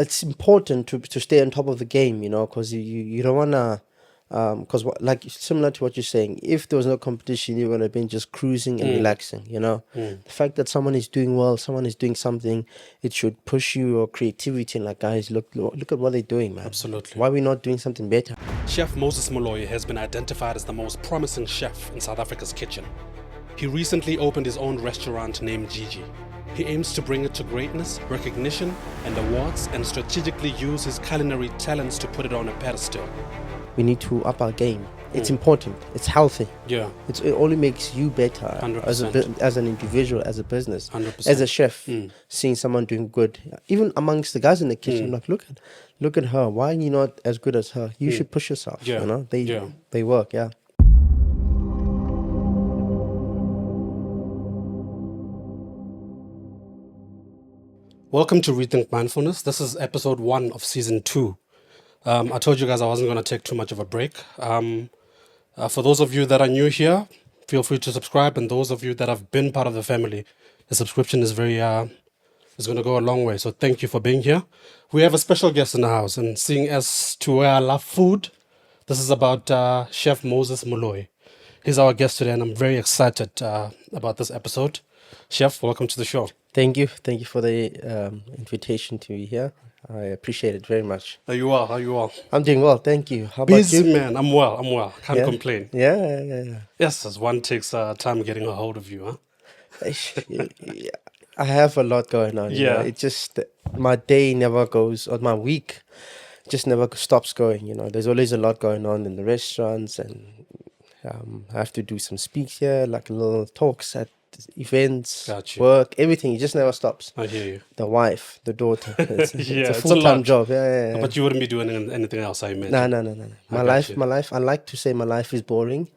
it's important to stay on top of the game, because you don't want to, because like similar to what you're saying, if there was no competition, you would have been just cruising and relaxing. The fact that someone is doing well, someone is doing something, it should push your creativity and like, guys, look at what they're doing, man. Absolutely. Why are we not doing something better? Chef Moses Moloi has been identified as the most promising chef in South Africa's kitchen. He recently opened his own restaurant named Gigi. He aims to bring it to greatness, recognition, and awards, and strategically use his culinary talents to put it on a pedestal. We need to up our game. It's important. It's healthy. Yeah. It only makes you better 100%. as an individual, as a business, 100%. as a chef. Seeing someone doing good, even amongst the guys in the kitchen, like look at her. Why are you not as good as her? You should push yourself. Yeah. They work. Yeah. Welcome to Rethink Mindfulness. This is episode 1 of season 2. I told you guys I wasn't going to take too much of a break. For those of you that are new here, feel free to subscribe, and those of you that have been part of the family, the subscription is is going to go a long way. So thank you for being here. We have a special guest in the house, and seeing as to where I love food, this is about Chef Moses Moloi. He's our guest today, and I'm very excited about this episode. Chef, welcome to the show. Thank you for the invitation to be here. I appreciate it very much. How you well? I'm doing well, thank you. How about Busy, you? man. I'm well. Can't complain. Yeah. Yes, as one takes time getting a hold of you, huh? I have a lot going on. Yeah. It just, my day never goes, or my week just never stops going. There's always a lot going on in the restaurants, and I have to do some speaks here, like little talks at events, work, everything. It just never stops. I hear you. The wife, the daughter. It's Yeah, a full-time job. Yeah. But you wouldn't be doing anything else, I imagine. No. My life, I like to say my life is boring,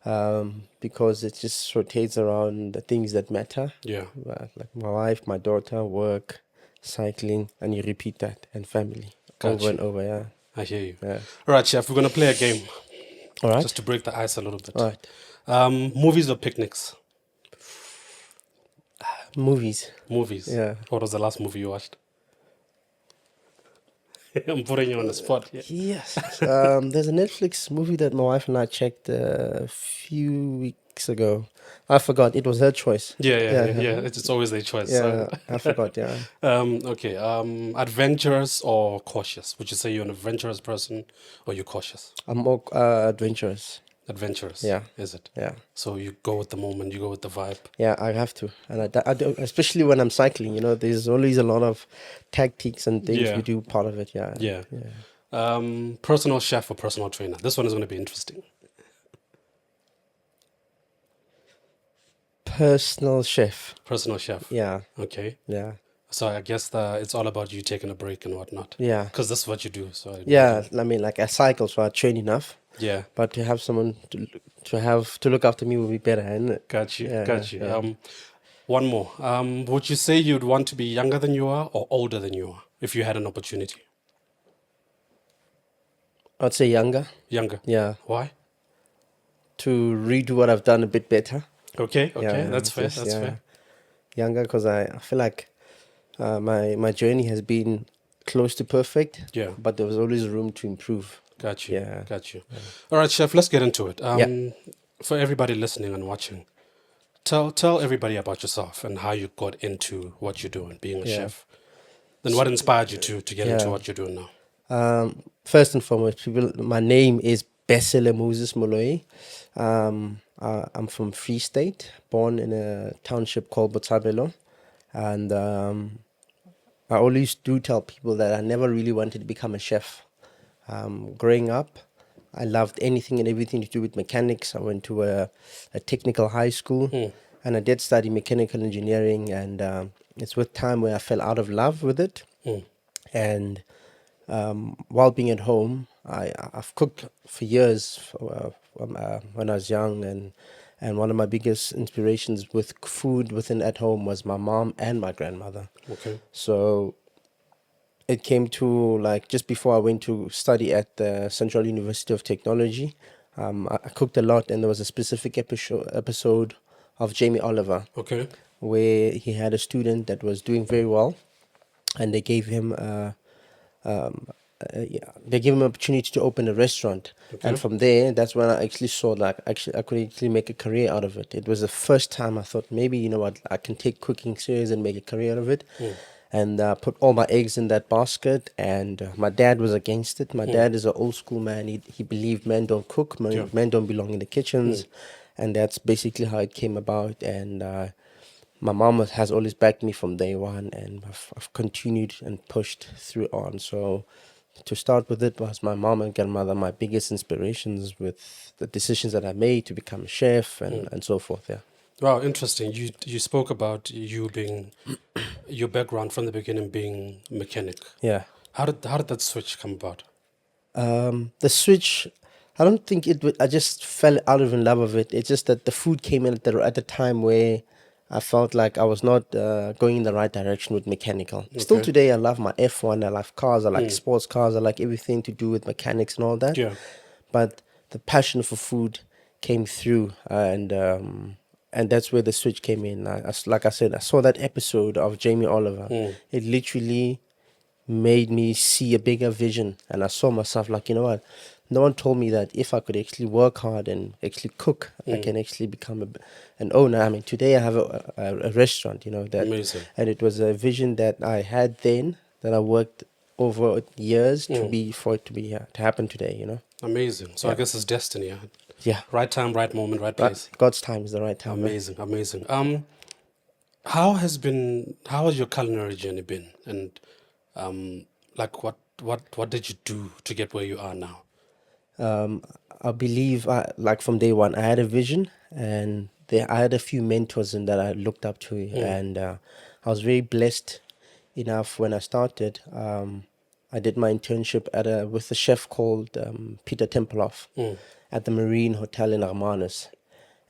because it just rotates around the things that matter. Yeah. Like my wife, my daughter, work, cycling, and you repeat that, and family. Over and over, yeah. I hear you. Yeah. All right, Chef, we're going to play a game. All right. Just to break the ice a little bit. All right. Movies or picnics? Movies. Yeah. What was the last movie you watched? I'm putting you on the spot. Yeah. Yes. There's a Netflix movie that my wife and I checked a few weeks ago. I forgot. It was her choice. Yeah. It's always their choice. Yeah, So. I forgot, yeah. Okay. Adventurous or cautious? Would you say you're an adventurous person or you're cautious? I'm more adventurous. Adventurous. Yeah. Is it? Yeah. So you go with the moment, you go with the vibe. Yeah, I have to. And I do, especially when I'm cycling, there's always a lot of tactics and things we do part of it. Yeah. Personal chef or personal trainer? This one is going to be interesting. Personal chef. Personal chef. Yeah. Okay. Yeah. So I guess it's all about you taking a break and whatnot. Yeah. Because this is what you do. So yeah, I mean, like I cycle, so I train enough. Yeah. But to have someone to look after me would be better, isn't it? Got you. Yeah. One more. Would you say you'd want to be younger than you are or older than you are if you had an opportunity? I'd say younger. Younger. Yeah. Why? To redo what I've done a bit better. Okay. Yeah, That's fair. That's fair. Younger, because I feel like my journey has been close to perfect. Yeah. But there was always room to improve. Got you. Yeah. Got you. All right, Chef, let's get into it. For everybody listening and watching, tell everybody about yourself and how you got into what you're doing, being a chef. Then what inspired you to get into what you're doing now? First and foremost, people, my name is Besele Moses Moloi. I'm from Free State, born in a township called Botshabelo. And I always do tell people that I never really wanted to become a chef. Growing up, I loved anything and everything to do with mechanics. I went to a technical high school, and I did study mechanical engineering. And it's with time where I fell out of love with it. And while being at home, I've cooked for years when I was young, and one of my biggest inspirations with food at home was my mom and my grandmother. Okay. So it came to like just before I went to study at the Central University of Technology. I cooked a lot, and there was a specific episode of Jamie Oliver. Okay. Where he had a student that was doing very well, and they gave him yeah, they gave him an opportunity to open a restaurant. Okay. And from there, that's when I actually saw like actually I could actually make a career out of it. It was the first time I thought maybe, you know what, I can take cooking serious and make a career out of it. And put all my eggs in that basket. And my dad was against it. My dad is an old school man. He believed men don't cook, Yeah. men don't belong in the kitchens. And that's basically how it came about. And my mom has always backed me from day one, and I've continued and pushed through on. So to start with, it was my mom and grandmother, my biggest inspirations with the decisions that I made to become a chef and so forth. Yeah. Wow, interesting. You spoke about you being your background from the beginning being mechanic. Yeah. How did that switch come about? The switch, I don't think it would, I just fell out of in love of it. It's just that the food came in at the time where I felt like I was not going in the right direction with mechanical. Still Okay. today, I love my F1, I love cars, I like sports cars, I like everything to do with mechanics and all that. Yeah. But the passion for food came through, and that's where the switch came in. Like I said, I saw that episode of Jamie Oliver. It literally made me see a bigger vision, and I saw myself like, you know what, no one told me that if I could actually work hard and actually cook, I can actually become an owner. I mean, today I have a restaurant, you know, that, Amazing. and it was a vision that I had then that I worked over years to be for it to be to happen today, you know. Amazing. So I Yeah. guess it's destiny. Huh? Yeah. Right time, right moment, right Right. place. God's time is the right time. Man. Amazing, amazing. How has your culinary journey been? And like what did you do to get where you are now? I believe, like from day one, I had a vision, and I had a few mentors in that I looked up to, and I was very blessed enough when I started. I did my internship with a chef called Peter Tempelhoff at the Marine Hotel in Hermanus,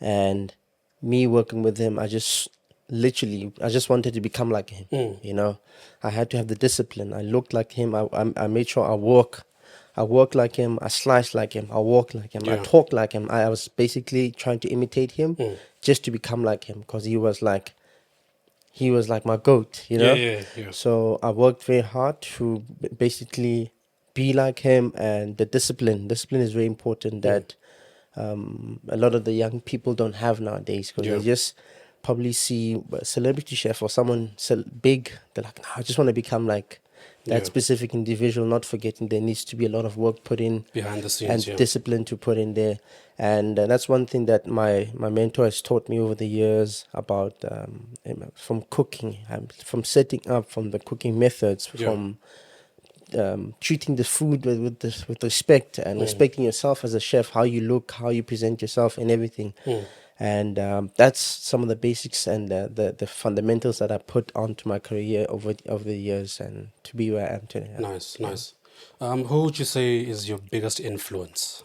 and me working with him, I just wanted to become like him. You know, I had to have the discipline. I looked like him. I made sure I work like him, I slice like him, I walk like him, I Yeah. talk like him. I was basically trying to imitate him just to become like him, because he was like my goat, you Yeah, know. yeah. So I worked very hard to basically be like him, and the discipline is very important that a lot of the young people don't have nowadays, because Yeah. they just probably see a celebrity chef or someone big. They're like, no, I just want to become like that Yeah. specific individual, not forgetting there needs to be a lot of work put in Behind the scenes, and yeah. discipline to put in there. And that's one thing that my mentor has taught me over the years about, from cooking, from setting up, from the cooking methods, Yeah. from treating the food with respect, and respecting yourself as a chef, how you look, how you present yourself, and everything. And that's some of the basics and the fundamentals that I put onto my career over the years, and to be where I am today. Nice, nice. Who would you say is your biggest influence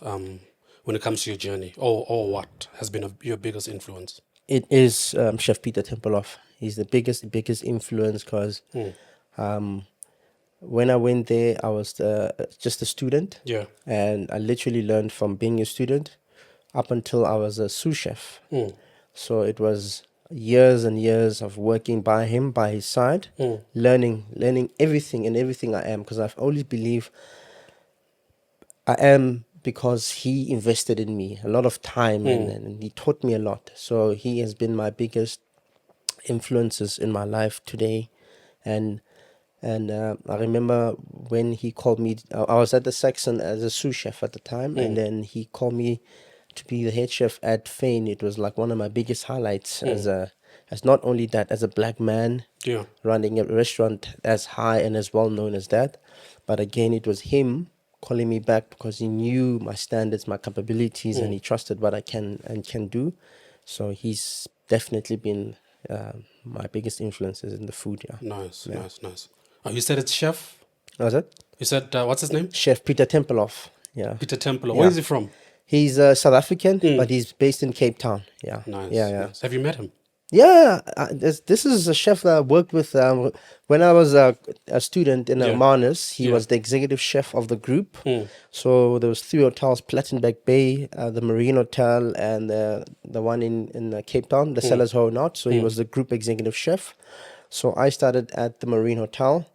when it comes to your journey, or what has been your biggest influence? It is Chef Peter Tempelhoff. He's the biggest influence, because when I went there, I was just a student, Yeah. and I literally learned from being a student up until I was a sous chef. So it was years and years of working by him, by his side, learning everything and everything I am, because I've always believed I am because he invested in me a lot of time, and he taught me a lot. So he has been my biggest influences in my life today. And I remember when he called me, I was at the Saxon as a sous chef at the time, and then he called me to be the head chef at Fane. It was like one of my biggest highlights as not only that, as a black man Yeah. running a restaurant as high and as well known as that. But again, it was him calling me back because he knew my standards, my capabilities, and he trusted what I can do. So he's definitely been my biggest influences in the food. Yeah. Nice, nice, nice. You said it's chef. Was it You said what's his name? Chef Peter Tempelhoff? Yeah. Peter Templar. Yeah. Where is he from? He's South African, but he's based in Cape Town. Yeah. Nice. Yeah. Yeah. Nice. Have you met him? Yeah, this is a chef that I worked with when I was a student in Yeah. Hermanus. He Yeah. was the executive chef of the group. So there was 3 hotels: Plattenberg Bay, the Marine Hotel, and the one in Cape Town, the Sellers Ho Not. So he was the group executive chef. So I started at the Marine Hotel,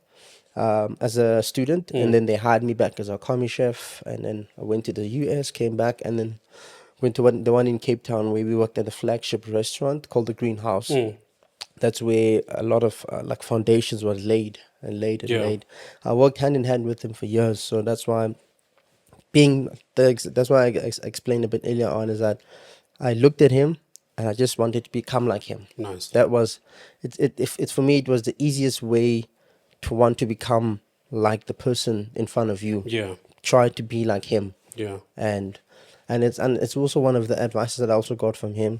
as a student, and then they hired me back as a commie chef, and then I went to the US, came back, and then went to the one in Cape Town where we worked at the flagship restaurant called the Greenhouse. That's where a lot of like foundations were laid and laid and Yeah. laid. I worked hand in hand with him for years, so that's why that's why I explained a bit earlier on is that I looked at him and I just wanted to become like him. Nice. That was it's for me it was the easiest way to want to become like the person in front of you. Yeah. Try to be like him. Yeah. And it's also one of the advices that I also got from him.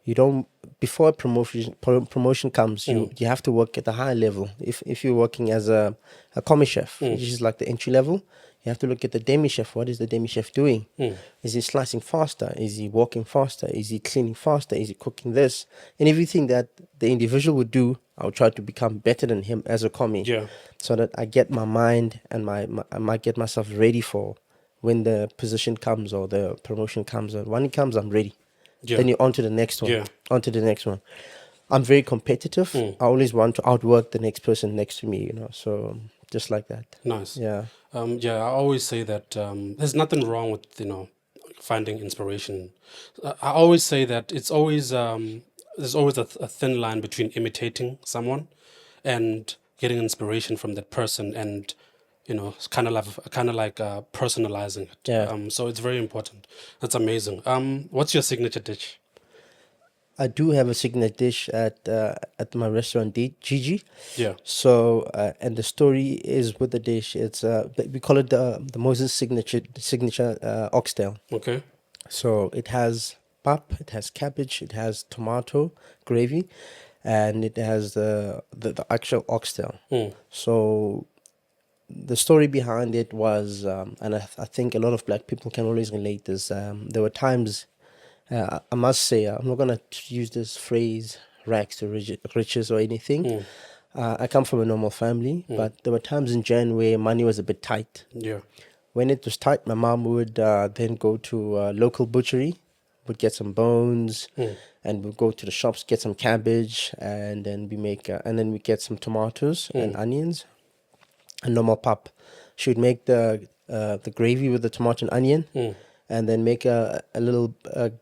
You don't before promotion comes, you have to work at a high level. If you're working as a commie chef, which is like the entry level, you have to look at the demi chef. What is the demi chef doing? Is he slicing faster? Is he walking faster? Is he cleaning faster? Is he cooking this? And everything that the individual would do, I'll try to become better than him as a commie. Yeah. So that I get my mind and I might get myself ready for when the position comes or the promotion comes. And when it comes, I'm ready. Yeah. Then you're on to the next one. Yeah. On to the next one. I'm very competitive. I always want to outwork the next person next to me, so just like that. Nice. Yeah. Yeah, I always say that there's nothing wrong with finding inspiration. I always say that it's always there's always a thin line between imitating someone and getting inspiration from that person, and it's kind of like personalizing it. Yeah. So it's very important. That's amazing. What's your signature dish? I do have a signature dish at my restaurant, Gigi. Yeah. So, and the story is with the dish. It's we call it the Moses signature oxtail. Okay. So it has pap, it has cabbage, it has tomato gravy, and it has the actual oxtail. So the story behind it was, and I think a lot of black people can always relate this. There were times, I must say, I'm not gonna use this phrase "rags to riches" or anything. I come from a normal family, but there were times in Jan where money was a bit tight. Yeah. When it was tight, my mom would then go to a local butchery, would get some bones, and we'd go to the shops, get some cabbage, and then we get some tomatoes and onions, and normal pap. She would make the gravy with the tomato and onion, and then make a little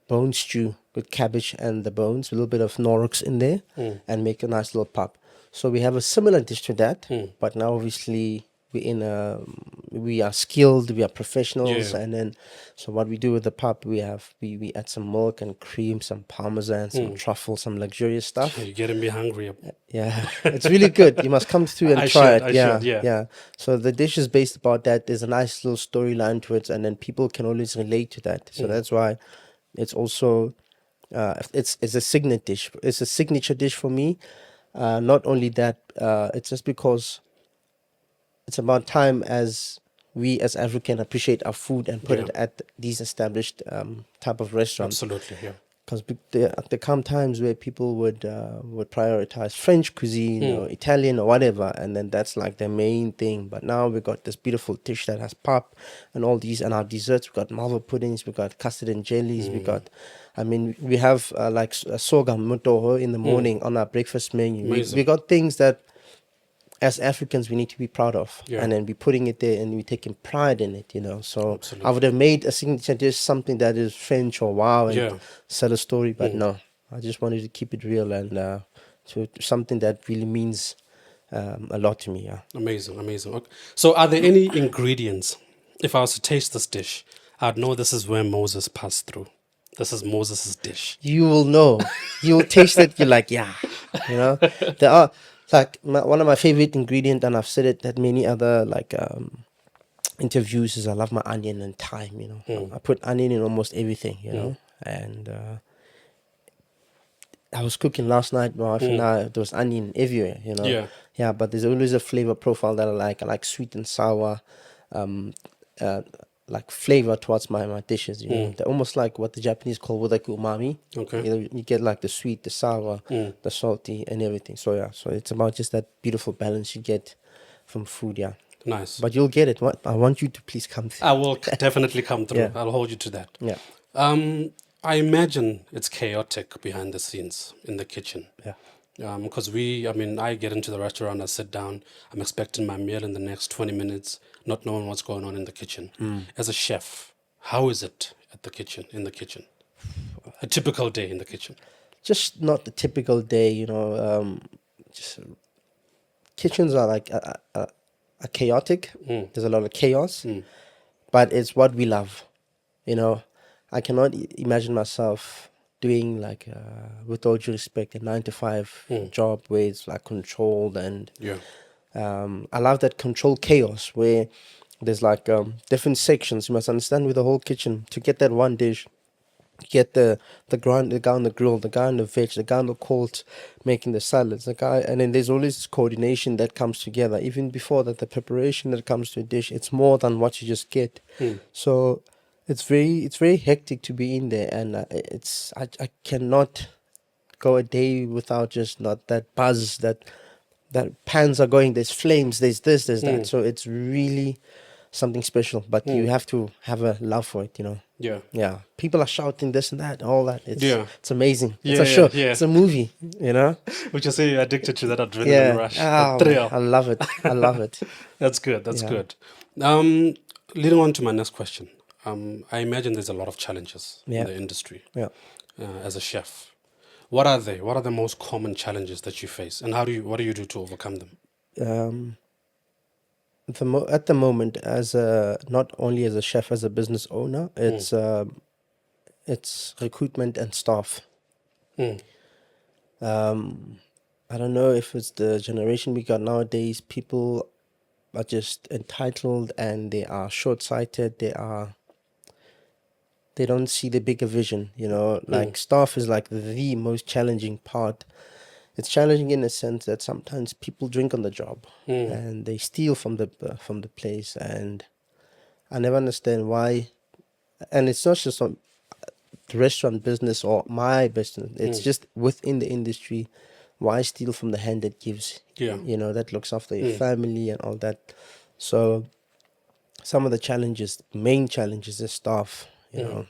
bone stew with cabbage and the bones, a little bit of Knorrox in there, and make a nice little pap. So we have a similar dish to that, but now obviously we are skilled, we are professionals, Yeah. and then so what we do with the pap, we add some milk and cream, some parmesan, some truffle, some luxurious stuff. You're getting me hungry. Yeah, it's really good. You must come through and I try should, it. I Yeah, should, yeah. yeah. So the dish is based about that. There's a nice little storyline to it, and then people can always relate to that. So that's why it's also it's a signature dish. It's a signature dish for me. Not only that, it's just because it's about time as we as African appreciate our food and put Yeah. it at these established type of restaurants. Absolutely. Yeah. Because there come times where people would prioritize French cuisine or Italian or whatever, and then that's like their main thing. But now we got this beautiful dish that has pap and all these, and our desserts. We got malva puddings, we got custard and jellies, we have like sorghum mutoho in the morning on our breakfast menu. Amazing. We got things that as Africans we need to be proud of, Yeah. and then we're putting it there and we're taking pride in it, So Absolutely. I would have made a signature dish something that is French or wow and Yeah. sell a story, but no, I just wanted to keep it real and to something that really means a lot to me. Yeah. Amazing, amazing. Okay. So, are there any ingredients? If I was to taste this dish, I'd know this is where Moses passed through. This is Moses' dish. You will know. You'll taste it. You're like, yeah. There are like one of my favorite ingredients, and I've said it at many other like interviews, is I love my onion and thyme. I put onion in almost everything. And I was cooking last night, my wife and I. There was onion everywhere. Yeah. Yeah, but there's always a flavor profile that I like. I like sweet and sour. Like flavor towards my dishes, They're almost like what the Japanese call wodaki umami. Okay. You get like the sweet, the sour, the salty, and everything. So yeah, so it's about just that beautiful balance you get from food, yeah. Nice. But you'll get it. I want you to please come through. I will definitely come through. Yeah. I'll hold you to that. Yeah, I imagine it's chaotic behind the scenes in the kitchen. yeah. Because I get into the restaurant, I sit down, I'm expecting my meal in the next 20 minutes, not knowing what's going on in the kitchen. As a chef, how is it at the kitchen, in the kitchen? A typical day in the kitchen. Just not the typical day, just kitchens are like a chaotic. There's a lot of chaos, but it's what we love. You know, I cannot imagine myself doing like, with all due respect, a 9 to 5 job where it's like controlled, and Yeah. I love that controlled chaos where there's like different sections. You must understand with the whole kitchen to get that one dish. Get the guy on the grill, the guy on the veg, the guy on the court making the salads, the guy, and then there's always this coordination that comes together. Even before that, the preparation that comes to a dish, it's more than what you just get. So it's very hectic to be in there, and I cannot go a day without just not that buzz, that pans are going, there's flames, there's this, there's that. So it's really something special, but you have to have a love for it, Yeah. Yeah, people are shouting this and that, all that. Yeah. It's amazing. It's Yeah, a show. yeah. It's a movie. Which you say you're addicted to that adrenaline Yeah. rush, Oh, that man, thrill. I love it. I love it. That's good. That's Yeah. good. Leading on to my next question. I imagine there's a lot of challenges in Yeah. the industry Yeah. as a chef. What are they? What are the most common challenges that you face, and what do you do to overcome them? Um, at the moment, as not only as a chef, as a business owner, it's recruitment and staff. Mm. I don't know if it's the generation we got nowadays. People are just entitled, and they are short-sighted. They don't see the bigger vision. Like staff is like the most challenging part. It's challenging in a sense that sometimes people drink on the job, and they steal from the place, and I never understand why. And it's not just on the restaurant business or my business. It's just within the industry. Why steal from the hand that gives? Yeah. That looks after your family and all that. So some of the challenges, main challenges, is staff. And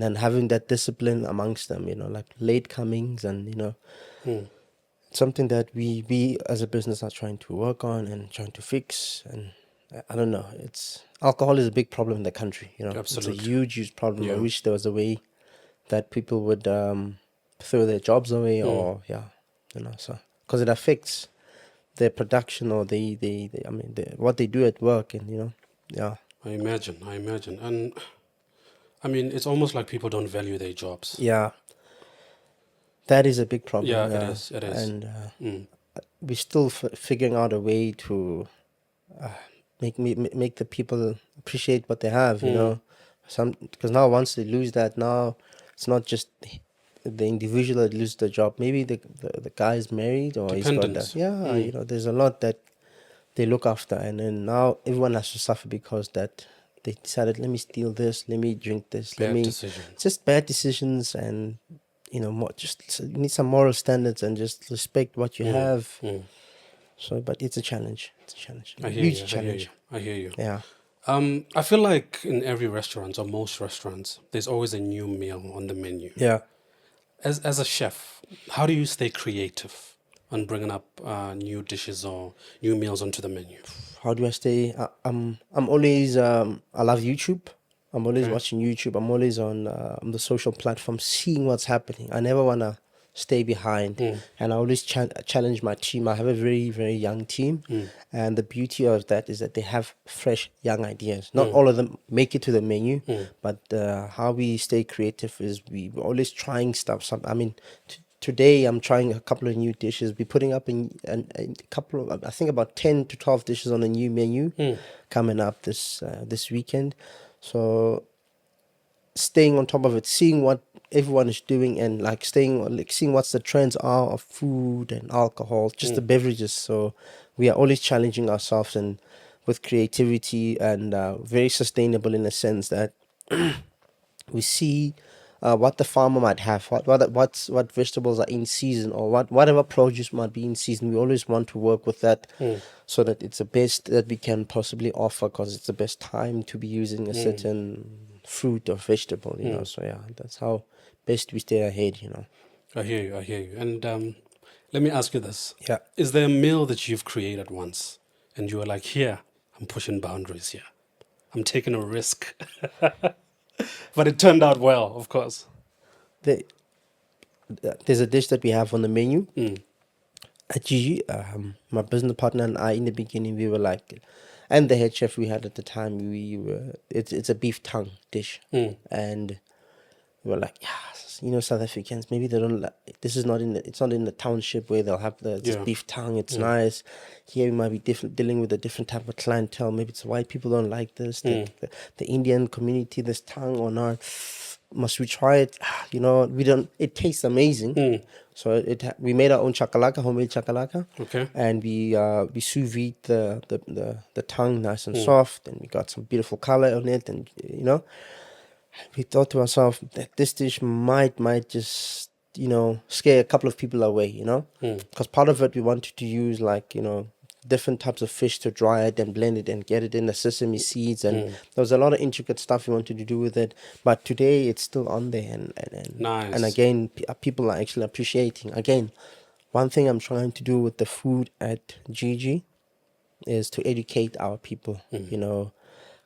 then having that discipline amongst them. Like late comings, and something that we as a business are trying to work on and trying to fix. And I don't know. It's alcohol is a big problem in the country. It's a Absolutely. huge problem. I Yeah. wish there was a way that people would throw their jobs away, or so because it affects their production, or what they do at work, and yeah. I imagine. And it's almost like people don't value their jobs. Yeah, that is a big problem. Yeah, Yeah. it is. And we're still figuring out a way to make the people appreciate what they have. Because now once they lose that, now it's not just the individual that loses the job. Maybe the guy is married, or he's got Dependence. that. Yeah, there's a lot that they look after, and then now everyone has to suffer because that they decided, let me steal this, let me drink this, Bad decision. just bad decisions. And just you need some moral standards and just respect what you have. So, but it's a challenge. It's a challenge. I hear Huge you. challenge. I hear you. Yeah. I feel like in every restaurant, or most restaurants, there's always a new meal on the menu. Yeah. As a chef, how do you stay creative on bringing up new dishes or new meals onto the menu? How do I stay? I'm always I love YouTube. I'm always watching YouTube. I'm always on the social platform, seeing what's happening. I never wanna stay behind, and I always challenge my team. I have a very, very young team, and the beauty of that is that they have fresh young ideas. Not all of them make it to the menu, but how we stay creative is we're always trying stuff. Today I'm trying a couple of new dishes. We're putting up a couple of, I think, about 10 to 12 dishes on a new menu coming up this weekend. So staying on top of it, seeing what everyone is doing, and seeing what's the trends are of food and alcohol, just the beverages. So we are always challenging ourselves, and with creativity, and very sustainable in a sense that we see what the farmer might have, what vegetables are in season, or whatever produce might be in season. We always want to work with that, so that it's the best that we can possibly offer, because it's the best time to be using a certain fruit or vegetable. So yeah, that's how best we stay ahead. I hear you. I hear you. And let me ask you this: Yeah. is there a meal that you've created once, and you were like, "Here, I'm pushing boundaries here. I'm taking a risk," but it turned out well, of course. The, there's a dish that we have on the menu Mm. at Gigi. My business partner and I, in the beginning, we were like, and the head chef we had at the time, it's a beef tongue dish, Mm. and we were like, yeah, South Africans, maybe they don't like, this is not it's not in the township where they'll have this Yeah. beef tongue. It's nice. Here we might be dealing with a different type of clientele. Maybe it's white people don't like this. The Indian community, this tongue or not. Must we try it? We don't. It tastes amazing. So we made our own chakalaka, homemade chakalaka, Okay. and we sous vide the tongue nice and soft, and we got some beautiful color on it, and we thought to ourselves that this dish might just scare a couple of people away, because part of it we wanted to use like different types of fish to dry it and blend it and get it in the sesame seeds, and there was a lot of intricate stuff we wanted to do with it, but today it's still on there, and Nice. again people are actually appreciating. Again, one thing I'm trying to do with the food at Gigi is to educate our people,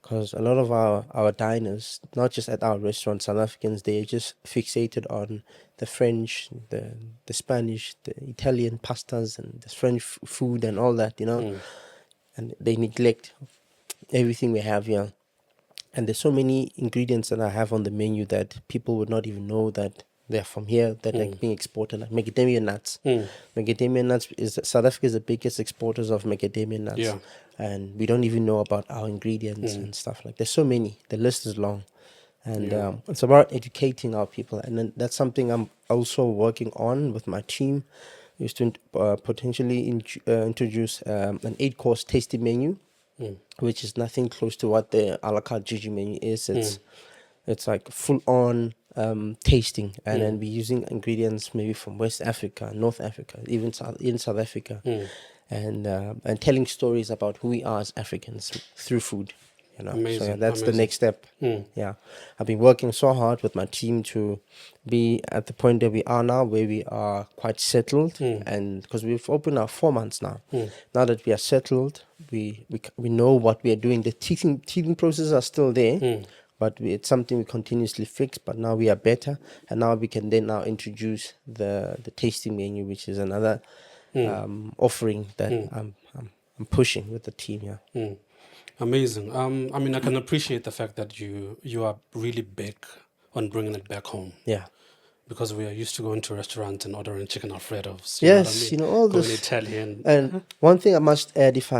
because a lot of our diners, not just at our restaurants, South Africans, they're just fixated on the French, the Spanish, the Italian pastas and the French food and all that, and they neglect everything we have here. And there's so many ingredients that I have on the menu that people would not even know that they're from here, that are being exported, like macadamia nuts. Macadamia nuts South Africa is the biggest exporters of macadamia nuts, Yeah. and we don't even know about our ingredients and stuff like. There's so many. The list is long, and it's about educating our people, and then that's something I'm also working on with my team, is to potentially introduce an 8-course tasting menu, which is nothing close to what the a la carte Gigi menu is. It's like full on tasting, and then we're using ingredients maybe from West Africa, North Africa, even in South Africa, and telling stories about who we are as Africans through food. So yeah, Amazing. that's the Amazing. next step. Yeah, I've been working so hard with my team to be at the point that we are now, where we are quite settled, and because we've opened our 4 months now. Now that we are settled, we know what we are doing. The teething processes are still there, but it's something we continuously fix. But now we are better, and now we can then now introduce the tasting menu, which is another offering that I'm pushing with the team. Yeah. Amazing. I mean, I can appreciate the fact that you are really big on bringing it back home, Yeah. because we are used to going to restaurants and ordering chicken alfredos. You know what I Yes, mean? all Going this. Italian. And one thing I must add, if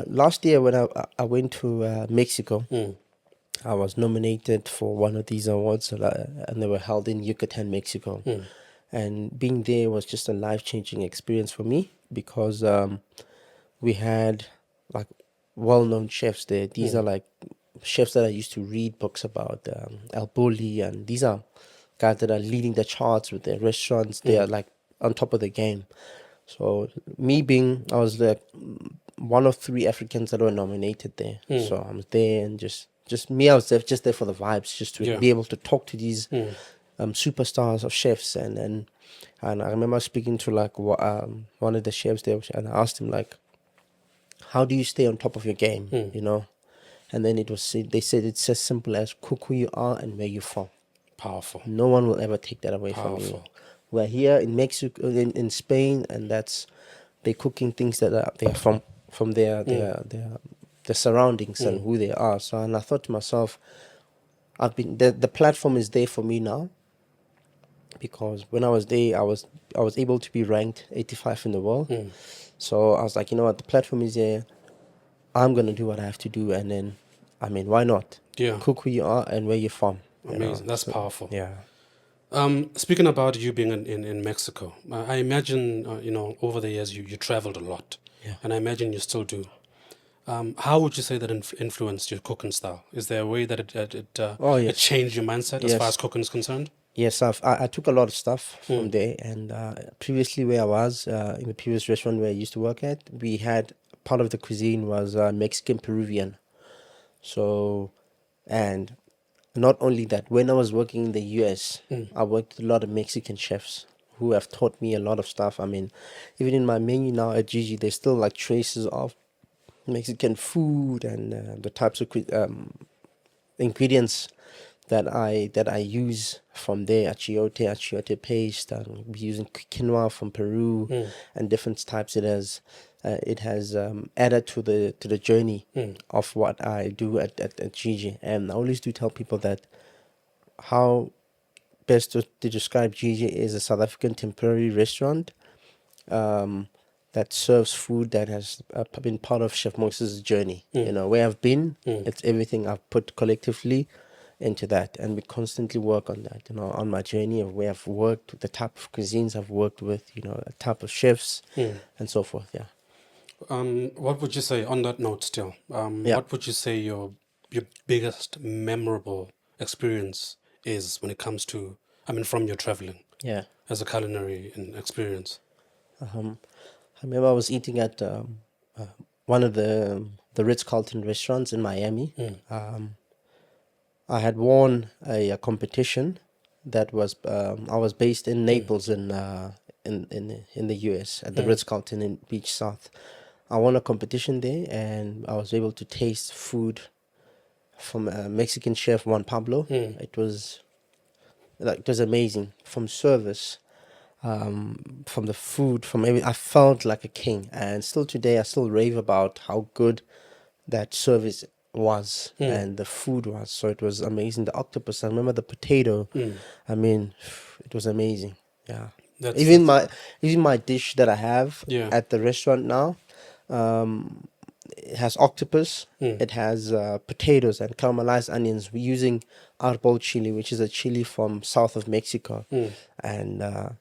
last year when I went to Mexico, I was nominated for one of these awards, and they were held in Yucatan, Mexico. And being there was just a life-changing experience for me, because we had like well-known chefs there. These are like chefs that I used to read books about, El Bulli, and these are guys that are leading the charts with their restaurants. They are like on top of the game. So I was the one of 3 Africans that were nominated there. So I was there, and just me, I was there, just there for the vibes, just to Yeah. be able to talk to these superstars of chefs, and I remember speaking to like one of the chefs there, and I asked him like, how do you stay on top of your game, And then they said it's as simple as cook who you are and where you're from. Powerful. No one will ever take that away from you. Powerful. We're here in Mexico, in Spain, and they're cooking things that they are from their surroundings and who they are. So, and I thought to myself, the platform is there for me now, because when I was there, I was able to be ranked 85 in the world. So I was like, you know what, the platform is there. I'm gonna do what I have to do, and then, I mean, why not? Yeah. Cook who you are and where you're from. Amazing. That's So, powerful. yeah. Speaking about you being in Mexico, I imagine, over the years you traveled a lot. Yeah. And I imagine you still do. How would you say that influenced your cooking style? Is there a way that Oh, it yes. changed your mindset as far Yes. as cooking is concerned? Yes, I took a lot of stuff from there, and previously where I was, in the previous restaurant where I used to work at, we had part of the cuisine was Mexican Peruvian. So, and not only that, when I was working in the US, I worked with a lot of Mexican chefs who have taught me a lot of stuff. I mean, even in my menu now at Gigi, there's still like traces of Mexican food and the types of ingredients that I use from there. Achiote paste. We're using quinoa from Peru and different types. It has added to the journey of what I do at Gigi. And I always do tell people that how best to describe Gigi is a South African temporary restaurant um, that serves food that has been part of Chef Moses' journey. Where I've been, it's everything I've put collectively into that, and we constantly work on that. On my journey of where I've worked, the type of cuisines I've worked with, the type of chefs, and so forth. Yeah, What would you say on that note still? yeah, What would you say your biggest memorable experience is when it comes to, I mean, from your traveling yeah. as a culinary experience? Um, I remember I was eating at one of the Ritz-Carlton restaurants in Miami. Um, I had won a competition that was I was based in Naples in the US at the Ritz-Carlton in Beach South. I won a competition there, and I was able to taste food from a Mexican chef Juan Pablo. It was amazing, from service, from the food, from every. I felt like a king, and still today I still rave about how good that service was and the food was. So it was amazing. The octopus, I remember the potato. I mean, it was amazing. Yeah. That's Even my dish that I have yeah. at the restaurant now, um, it has octopus. It has potatoes and caramelized onions. We're using arbol chili, which is a chili from south of Mexico, and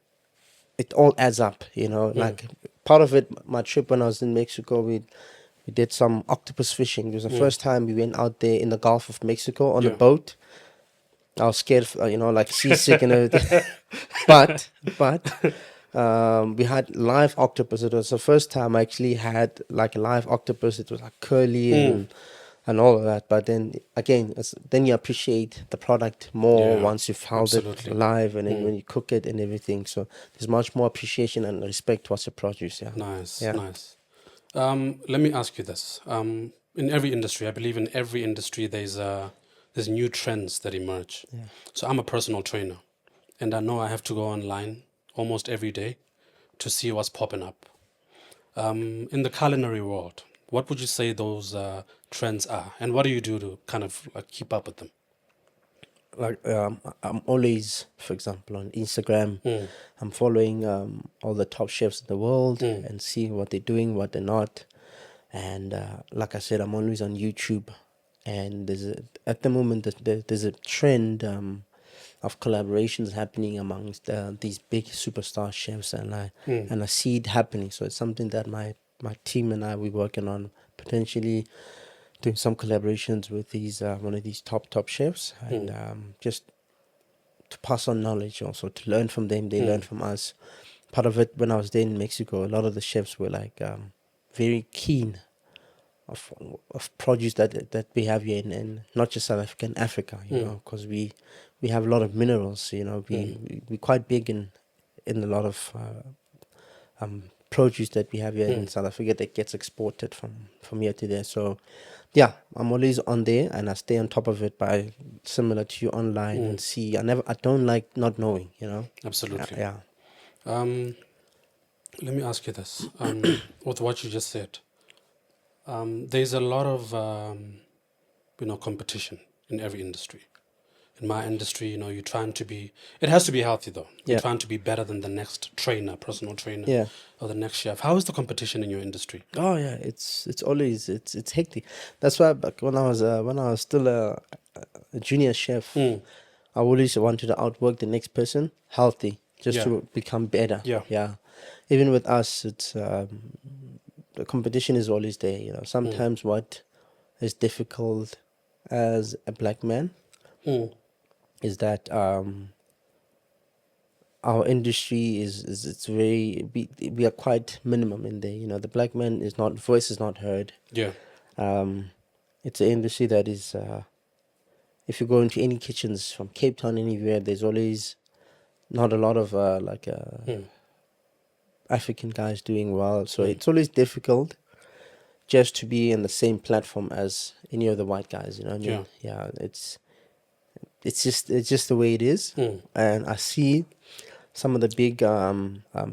it all adds up. Like part of it, my trip when I was in Mexico, we did some octopus fishing. It was the first time we went out there in the Gulf of Mexico on a Yeah. boat. I was scared, like seasick and everything. but we had live octopus. It was the first time I actually had like a live octopus. It was like curly and all of that. But then again, then you appreciate the product more Yeah. once you've held it Absolutely. live, and then when you cook it and everything. So there's much more appreciation and respect towards the produce. Yeah, Nice, yeah, nice. Let me ask you this. In every industry, I believe in every industry, there's new trends that emerge. yeah. So I'm a personal trainer, and I know I have to go online almost every day to see what's popping up. In the culinary world, what would you say those trends are, and what do you do to kind of like keep up with them? Like I'm always, for example, on Instagram, I'm following all the top chefs in the world and see what they're doing, what they're not. And like I said, I'm always on YouTube, and at the moment there's a trend of collaborations happening amongst these big superstar chefs, and I see it happening. So it's something that my team and I we're working on, potentially doing some collaborations with these one of these top chefs, and just to pass on knowledge, also to learn from them. They learn from us. Part of it, when I was there in Mexico, a lot of the chefs were like very keen of produce that we have here in not just South Africa, in Africa, because we have a lot of minerals. We're quite big in a lot of produce that we have here in South Africa that gets exported from here to there. So yeah, I'm always on there, and I stay on top of it by, similar to you, online, and see. I don't like not knowing. Absolutely. Yeah. Let me ask you this. With what you just said, there's a lot of competition in every industry. In my industry, you're trying to be. It has to be healthy though. You're Yeah. trying to be better than the next trainer, personal trainer, Yeah. or the next chef. How is the competition in your industry? Oh yeah, it's always it's hectic. That's why back when I was still a junior chef, Mm. I always wanted to outwork the next person, healthy, just Yeah. to become better. Yeah. Yeah. Even with us, it's the competition is always there. Sometimes what is difficult as a black man Mm. is that our industry is it's very we are quite minimum in there. The black man is not voice is not heard. Yeah. Um, it's an industry that is if you go into any kitchens from Cape Town, anywhere, there's always not a lot of Mm. African guys doing well. So it's always difficult just to be in the same platform as any of the white guys. You know what I mean? Yeah. Yeah, it's just the way it is. Mm. And I see some of the big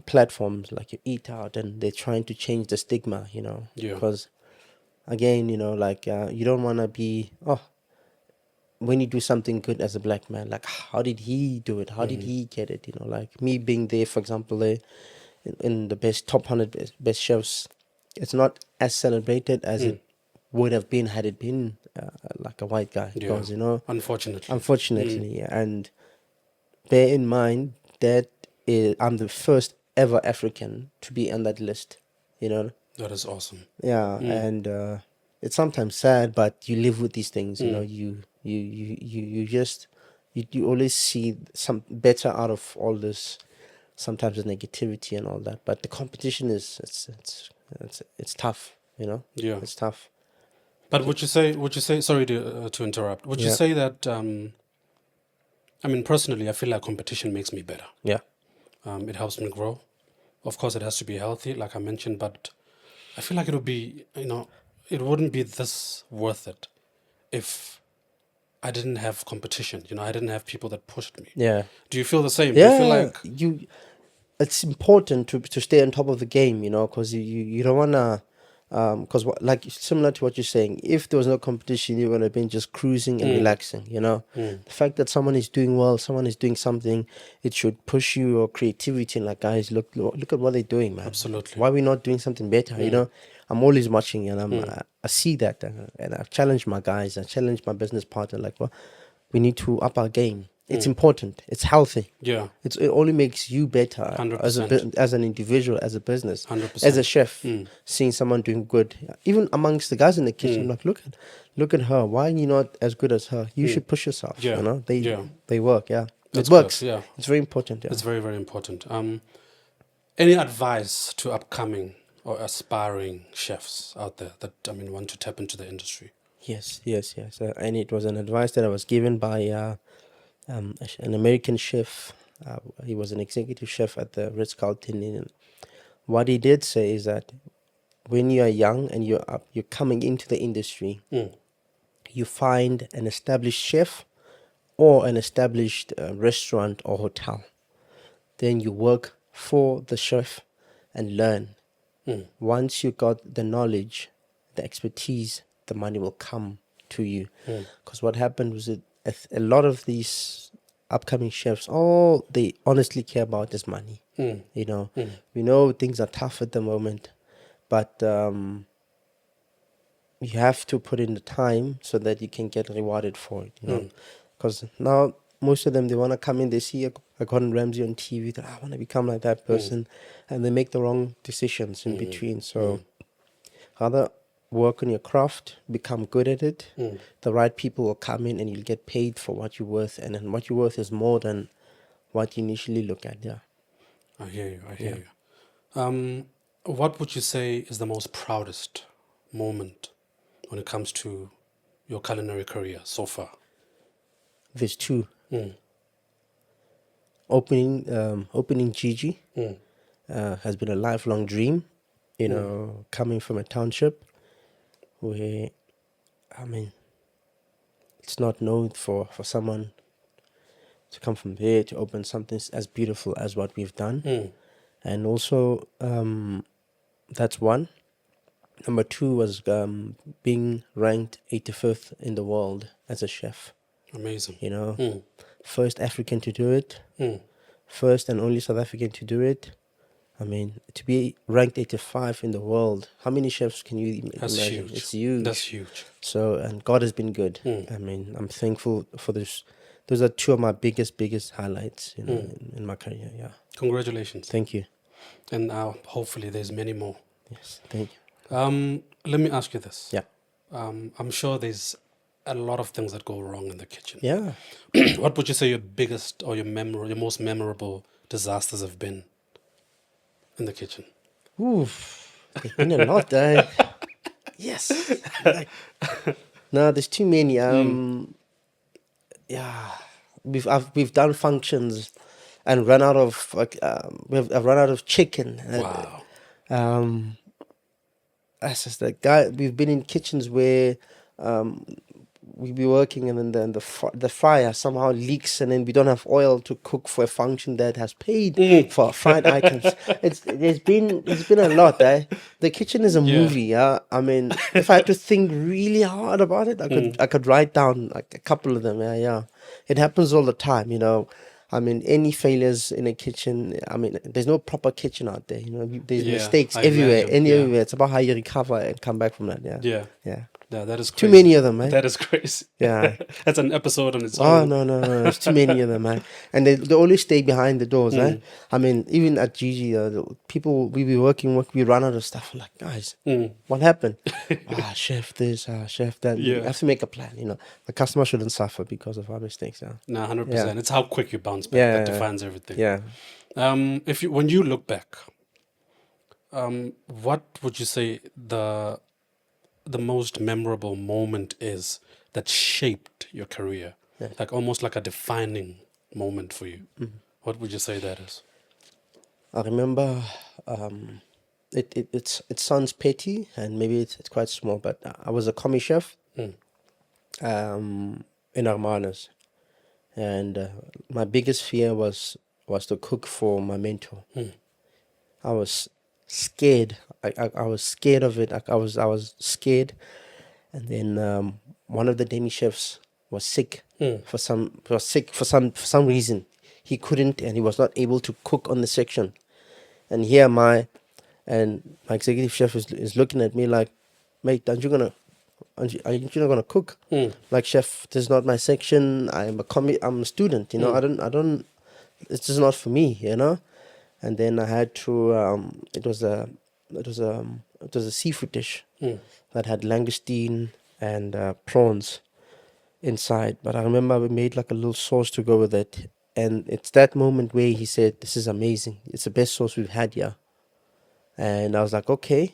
platforms like you Eat Out, and they're trying to change the stigma. You know, Yeah. because again, you know, like you don't want to be when you do something good as a black man, like how did he do it? How did he get it? You know, like me being there, for example, there in the best top 100 best chefs, it's not as celebrated as it would have been had it been like a white guy, Yeah. because you know, Unfortunately. unfortunately, yeah. And bear in mind that I'm the first ever African to be on that list. You know, That is awesome. yeah, and it's sometimes sad, but you live with these things. You know, Mm. you just you always see some better out of all this. Sometimes the negativity and all that, but the competition is it's tough. You know, Yeah. it's tough. But would you say, sorry to interrupt, would you Yeah, say that, I mean, personally, I feel like competition makes me better. yeah, It helps me grow. Of course, it has to be healthy, like I mentioned, but I feel like it would be, it wouldn't be this worth it if I didn't have competition. I didn't have people that pushed me. yeah, Do you feel the same? Do you feel yeah. like, It's important to stay on top of the game, you know, because you don't wanna, because like similar to what you're saying, if there was no competition, you would have been just cruising and relaxing, you know. The fact that someone is doing well, someone is doing something, it should push you your creativity and like, guys, look at what they're doing, man. absolutely. Why are we not doing something better? You know, I'm always watching, and I see that, and I've challenged my guys, I challenged my business partner, like, well, we need to up our game. It's important. It's healthy. Yeah, It only makes you better as 100%. as an individual, as a business, as a 100%. chef. Seeing someone doing good, even amongst the guys in the kitchen, I'm like, look at her. Why are you not as good as her? You should push yourself. Yeah, You know, yeah. they work. Yeah, That's it good. works. Yeah, It's very important. Yeah. it's very, very important. Any advice to upcoming or aspiring chefs out there that, want to tap into the industry? Yes, yes, yes. And it was an advice that I was given by an American chef. He was an executive chef at the Ritz-Carlton Inn. What he did say is that when you are young and you're coming into the industry, you find an established chef or an established restaurant or hotel. Then you work for the chef and learn. Once you got the knowledge, the expertise, the money will come to you. Because what happened was that a lot of these upcoming chefs, all they honestly care about is money. You know, we know things are tough at the moment, but you have to put in the time so that you can get rewarded for it, you know. Because now most of them, they want to come in, they see a Gordon Ramsay on TV, that I want to become like that person, and they make the wrong decisions in between. So rather work on your craft, become good at it. The right people will come in and you'll get paid for what you're worth, and then what you're worth is more than what you initially look at. Yeah. I hear you. I hear you. What would you say is the most proudest moment when it comes to your culinary career so far? There's two. Opening Gigi has been a lifelong dream, you know, coming from a township where, I mean, it's not known for someone to come from there to open something as beautiful as what we've done. And also, that's one. Number two was being ranked 85th in the world as a chef. Amazing. You know, first African to do it, first and only South African to do it. I mean, to be ranked 85 in the world, how many chefs can you That's imagine? huge. It's huge. That's huge. So, and God has been good. I mean, I'm thankful for this. Those are two of my biggest highlights, you know, in my career. Yeah. Congratulations. Thank you. And hopefully there's many more. Yes. Thank you. Let me ask you this. Yeah. I'm sure there's a lot of things that go wrong in the kitchen. Yeah. What would you say your biggest or your most memorable disasters have been in the kitchen? Oof. There's been a lot. Yes. No, there's too many. Yeah. We've done functions and run out of I've run out of chicken. Wow. Um, that's just the guy. We've been in kitchens where um, we be working, and then the fryer somehow leaks, and then we don't have oil to cook for a function that has paid for fried items. It's been a lot. The kitchen is a Yeah. movie. Yeah, I mean, if I had to think really hard about it, I could write down like a couple of them. Yeah, yeah. It happens all the time. I mean, any failures in a kitchen. I mean, there's no proper kitchen out there. There's Yeah, mistakes I everywhere, imagine. Yeah. everywhere. It's about how you recover and come back from that. Yeah, Yeah. yeah. Yeah, that is Too crazy. many of them, man. That is crazy. Yeah. That's an episode on its Oh own. no! There's too many of them, man. And they always stay behind the doors, eh? I mean, even at Gigi, people we be working, we run out of stuff. I'm like, guys, what happened? Chef this, chef that. You Yeah. have to make a plan. The customer shouldn't suffer because of our mistakes. Yeah. No, 100%. Yeah. It's how quick you bounce back Yeah, that yeah, defines everything. Yeah. When you look back, what would you say the most memorable moment is that shaped your career? Like almost like a defining moment for you. What would you say that is? I remember. It sounds petty and maybe it's quite small, but I was a commie chef. In Armanas, and my biggest fear was to cook for my mentor. I was scared. I was scared of it. I was scared, and then one of the demi chefs was sick for some reason. He couldn't, and he was not able to cook on the section. And here am I, and my executive chef is looking at me like, mate, aren't you not gonna cook? Like, chef, this is not my section. I'm a student. I don't. It's just not for me. And then I had to. It was a seafood dish that had langoustine and prawns inside. But I remember we made like a little sauce to go with it, and it's that moment where he said, "This is amazing. It's the best sauce we've had here." And I was like, okay.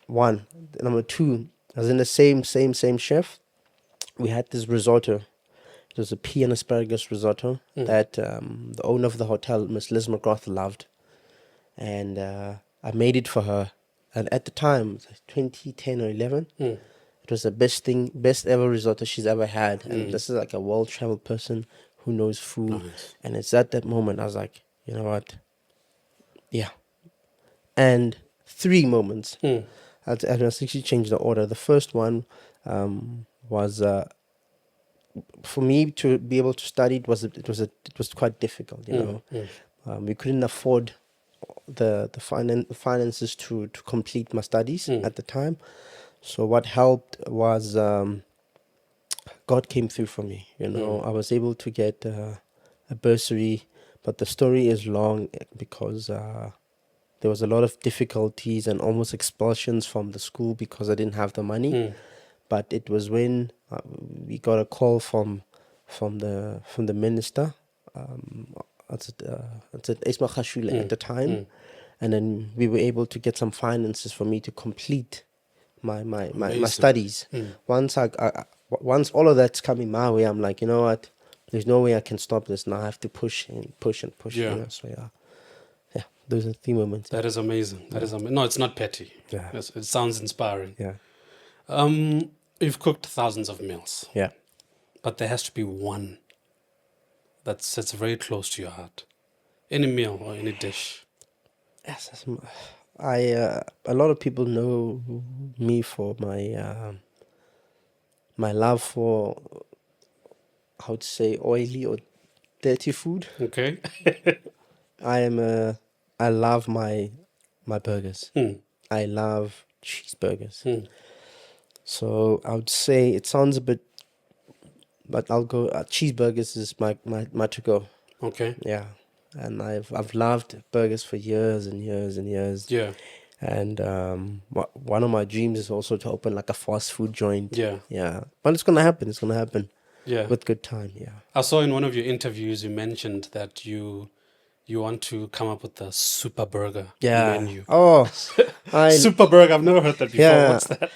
One. Number two, I was in the same chef. We had this risotto. It was a pea and asparagus risotto that the owner of the hotel, Miss Liz McGrath, loved. And I made it for her. And at the time, it was like 2010 or 11, it was the best ever risotto she's ever had. And this is like a well-traveled person who knows food. Nice. And it's at that moment I was like, you know what? Yeah. And 3 moments. I'll actually change the order. The first one was for me to be able to study. It was quite difficult. We couldn't afford the finances to complete my studies at the time. So what helped was God came through for me. I was able to get a bursary, but the story is long because there was a lot of difficulties and almost expulsions from the school because I didn't have the money. But it was when we got a call from the minister. It's Esma Khashule at the time, and then we were able to get some finances for me to complete my studies. Once all of that's coming my way, I'm like, you know what? There's no way I can stop this now. I have to push and push and push. Yeah. So yeah, those are 3 moments. That is amazing. That is amazing. No, it's not petty. Yeah. It sounds inspiring. Yeah. You've cooked thousands of meals, Yeah. but there has to be one that sits very close to your heart. Any meal or any dish. Yes, a lot of people know me for my love for, I would say, oily or dirty food. Okay. I love my burgers. I love cheeseburgers. So I would say it sounds a bit, but I'll go. Cheeseburgers is my to go. Okay. Yeah, and I've loved burgers for years and years and years. Yeah. And one of my dreams is also to open like a fast food joint. Yeah. Yeah, but it's gonna happen. It's gonna happen. Yeah. With good time. Yeah. I saw in one of your interviews you mentioned that you you want to come up with the super burger Yeah. menu. Oh, I Super burger, I've never heard that before. yeah. What's that?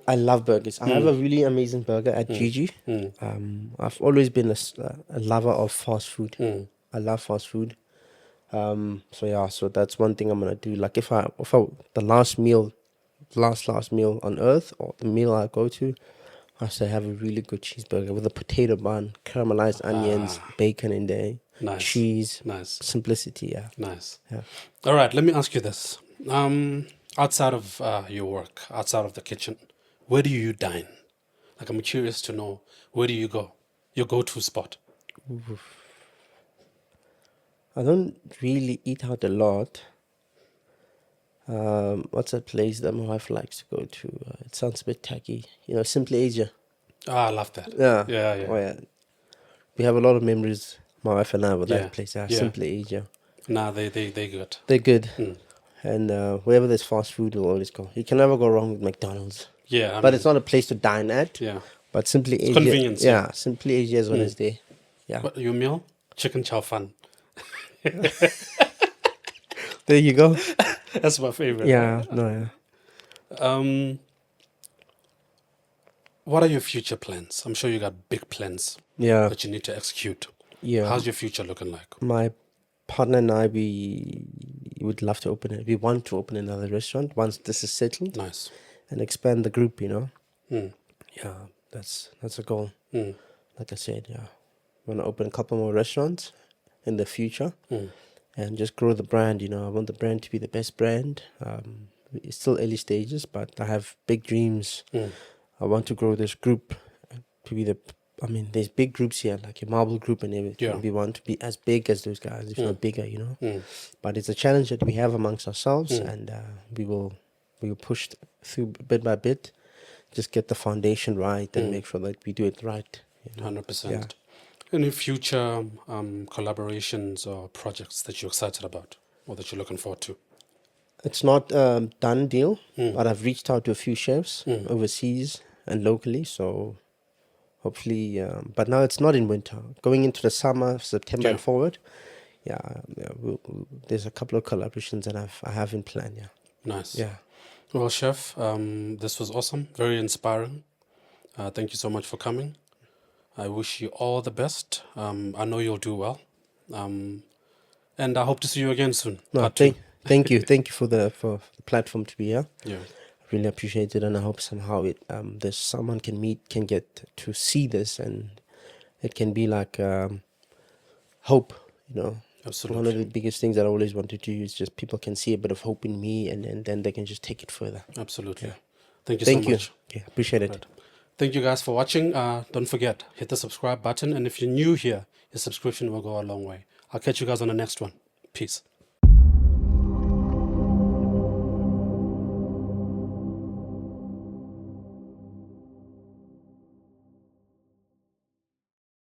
I love burgers. I have a really amazing burger at Gigi. I've always been a lover of fast food. I love fast food. So yeah, so that's one thing I'm gonna do. Like if I the last meal, last meal on earth, or the meal I go to, I say have a really good cheeseburger with a potato bun, caramelized onions, bacon in there, Nice. cheese, Nice. simplicity. Yeah, Nice. yeah. All right, let me ask you this. Outside of your work, outside of the kitchen, where do you dine? Like, I'm curious to know, where do you go? Your go-to spot? I don't really eat out a lot. What's that place that my wife likes to go to? It sounds a bit tacky. Simply Asia. Ah, I love that. Yeah. Yeah, yeah. Oh, yeah. We have a lot of memories, my wife and I, with Yeah, that place. Yeah, yeah. Simply Asia. Nah, they good. They're good. Mm. And wherever there's fast food, we'll always go. You can never go wrong with McDonald's. Yeah, But it's not a place to dine at. yeah. But Simply Asia. Convenience. Yeah, Simply Asia is when it's there. Yeah. What, your meal? Chicken chow fan. There you go. That's my favorite. Yeah, no, yeah. What are your future plans? I'm sure you got big plans Yeah, that you need to execute. yeah. How's your future looking like? My partner and I, we would love to open it. We want to open another restaurant once this is settled Nice. and expand the group, Mm. Yeah, that's a goal. Mm. Like I said, yeah. I want to open a couple more restaurants in the future Mm. and just grow the brand, I want the brand to be the best brand. It's still early stages, but I have big dreams. Mm. I want to grow this group to be there's big groups here, like your Marble Group and everything. Yeah. We want to be as big as those guys, if not bigger, Mm. But it's a challenge that we have amongst ourselves, and we will push through bit by bit, just get the foundation right and make sure that we do it right. 100%. Yeah. Any future collaborations or projects that you're excited about or that you're looking forward to? It's not done deal, but I've reached out to a few chefs overseas and locally, so hopefully. But now it's not in winter. Going into the summer, September and forward, there's a couple of collaborations that I have in plan. Yeah. Nice. Yeah. Well, Chef, this was awesome. Very inspiring. Thank you so much for coming. I wish you all the best. I know you'll do well. And I hope to see you again soon. No, Part two. thank you for the platform to be here. Yeah. Really appreciate it, and I hope somehow there's someone can get to see this, and it can be like hope. Absolutely. One of the biggest things that I always want to do is just people can see a bit of hope in me, and then they can just take it further. Absolutely. Thank you Thank so you. much. Yeah, appreciate it. Right. Thank you guys for watching. Don't forget, hit the subscribe button. And if you're new here, your subscription will go a long way. I'll catch you guys on the next one. Peace.